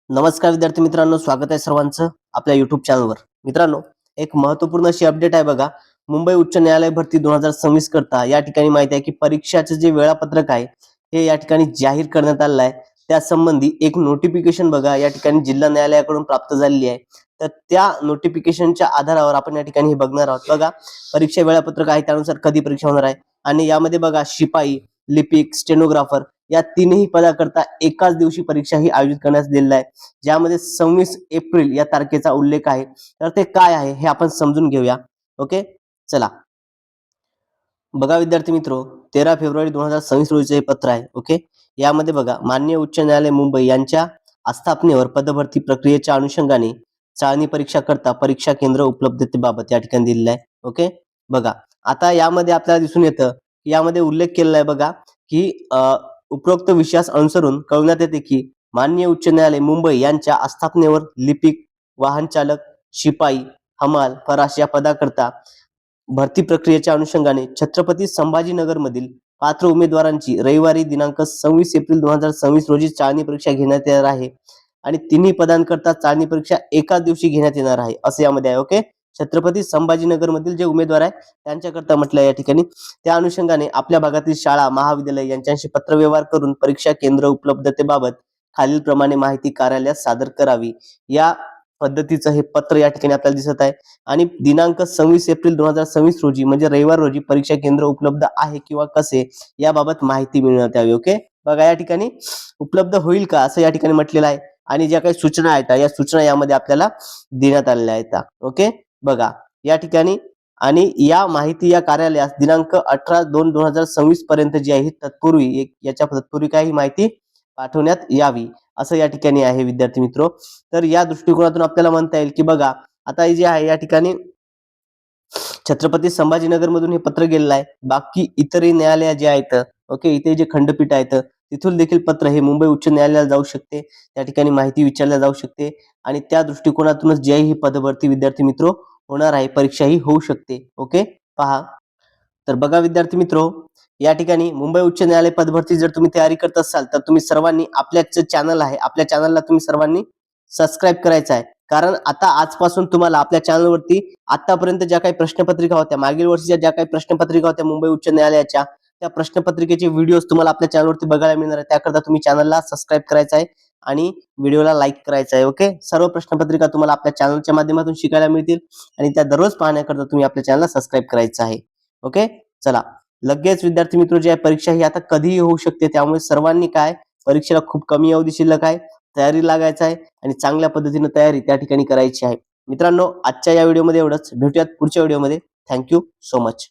नमस्कार विद्यार्थी मित्रांनो, स्वागत आहे सर्वांचं आपल्या युट्यूब चॅनलवर. मित्रांनो, एक महत्त्वपूर्ण अशी अपडेट आहे बघा. मुंबई उच्च न्यायालय भरती 2026 करता या ठिकाणी माहिती आहे की परीक्षाचे जे वेळापत्रक आहे हे या ठिकाणी जाहीर करण्यात आलेलं आहे. त्यासंबंधी एक नोटिफिकेशन बघा या ठिकाणी जिल्हा न्यायालयाकडून प्राप्त झालेली आहे. तर त्या नोटिफिकेशनच्या आधारावर आपण या ठिकाणी हे बघणार आहोत. बघा, परीक्षा वेळापत्रक आहे त्यानुसार कधी परीक्षा होणार आहे आणि यामध्ये बघा शिपाई, लिपिक, स्टेनोग्राफर या तीनही पदाकरता एकाच दिवशी परीक्षा ही आयोजित करण्यात दिलेली आहे. ज्यामध्ये 26 एप्रिल या तारखेचा उल्लेख आहे. तर ते काय आहे हे आपण समजून घेऊया. ओके, चला बघा विद्यार्थी मित्रो, 13 फेब्रुवारी 2026 रोजीचे हे पत्र आहे. ओके, यामध्ये बघा माननीय उच्च न्यायालय मुंबई यांच्या आस्थापनेवर पदभरती प्रक्रियेच्या अनुषंगाने चाळणी परीक्षा करता परीक्षा केंद्र उपलब्धतेबाबत या ठिकाणी दिलेलं आहे. ओके, बघा आता यामध्ये आपल्याला दिसून येतं, यामध्ये उल्लेख केलेला आहे बघा की उपरोक्त विषयास अनुसरून कळवण्यात येते की माननीय उच्च न्यायालय मुंबई यांच्या आस्थापनेवर लिपिक, वाहन चालक, शिपाई, हमाल, फराश या पदाकरता भरती प्रक्रियेच्या अनुषंगाने छत्रपती संभाजीनगर मधील पात्र उमेदवारांची रविवारी दिनांक 26 एप्रिल 2026 रोजी चाळणी परीक्षा घेण्यात येणार आहे आणि तिन्ही पदांकरता चाळणी परीक्षा एकाच दिवशी घेण्यात येणार आहे असं यामध्ये आहे. ओके, छत्रपती संभाजीनगर मधील जे उमेदवार आहे त्यांच्याकरता म्हटलं या ठिकाणी. त्या अनुषंगाने आपल्या भागातील शाळा, महाविद्यालय यांच्याशी पत्रव्यवहार करून परीक्षा केंद्र उपलब्धतेबाबत खालील प्रमाणे माहिती कार्यालयात सादर करावी. या पद्धतीचं हे पत्र या ठिकाणी आपल्याला दिसत आहे आणि दिनांक 26 एप्रिल 2026 रोजी म्हणजे रविवार रोजी परीक्षा केंद्र उपलब्ध आहे किंवा कसे याबाबत माहिती मिळवण्यात यावी. ओके, बघा या ठिकाणी उपलब्ध होईल का असं या ठिकाणी म्हटलेलं आहे आणि ज्या काही सूचना आहेत या सूचना यामध्ये आपल्याला देण्यात आलेल्या आहेत. ओके, बघा या ठिकाणी आणि या माहिती या कार्यालयास दिनांक 18/2/2026 पर्यंत जी आहे तत्पूर्वी याच्या तत्पूर्वी काही माहिती पाठवण्यात यावी असं या ठिकाणी आहे विद्यार्थी मित्रो. तर या दृष्टिकोनातून आपल्याला म्हणता येईल की बघा आता हे जे आहे या ठिकाणी छत्रपती संभाजीनगर मधून हे पत्र गेलेलं आहे. बाकी इतरही न्यायालय जे आहेत, ओके, इथे जे खंडपीठ आहेत तिथून देखील पत्र हे मुंबई उच्च न्यायालयाला जाऊ शकते. त्या ठिकाणी माहिती विचारल्या जाऊ शकते आणि त्या दृष्टिकोनातूनच जे ही पदभरती विद्यार्थी मित्रो होणार आहे, परीक्षा ही होऊ शकते. ओके, पहा तर बघा विद्यार्थी मित्रो, या ठिकाणी मुंबई उच्च न्यायालय पदभरती जर तुम्ही तयारी करत असाल तर तुम्ही सर्वांनी आपल्याच चॅनल आहे आपल्या चॅनलला तुम्ही सर्वांनी सबस्क्राईब करायचं आहे. कारण आता आजपासून तुम्हाला आपल्या चॅनलवरती आतापर्यंत ज्या काही प्रश्नपत्रिका होत्या, मागील वर्षीच्या ज्या काही प्रश्नपत्रिका होत्या मुंबई उच्च न्यायालयाच्या, त्या प्रश्नपत्रिकेचे व्हिडिओज तुम्हाला आपल्या चॅनलवरती बघायला मिळणार आहे. त्याकरता तुम्ही चॅनलला सबस्क्राईब करायचं आहे आणि व्हिडिओला लाईक करायचं आहे. ओके, सर्व प्रश्नपत्रिका तुम्हाला आपल्या चॅनलच्या माध्यमातून शिकायला मिळतील आणि त्या दररोज पाहण्याकरता तुम्ही आपल्या चॅनलला सबस्क्राईब करायचं आहे. ओके, चला लगेच विद्यार्थी मित्र जी आहे परीक्षा ही आता कधीही होऊ शकते. त्यामुळे सर्वांनी काय परीक्षेला खूप कमी अवधी शिल्लक आहे, तयारी लागायचं आहे आणि चांगल्या पद्धतीने तयारी त्या ठिकाणी करायची आहे. मित्रांनो, आजच्या या व्हिडिओमध्ये एवढंच. भेटूयात पुढच्या व्हिडिओमध्ये. Thank you so much.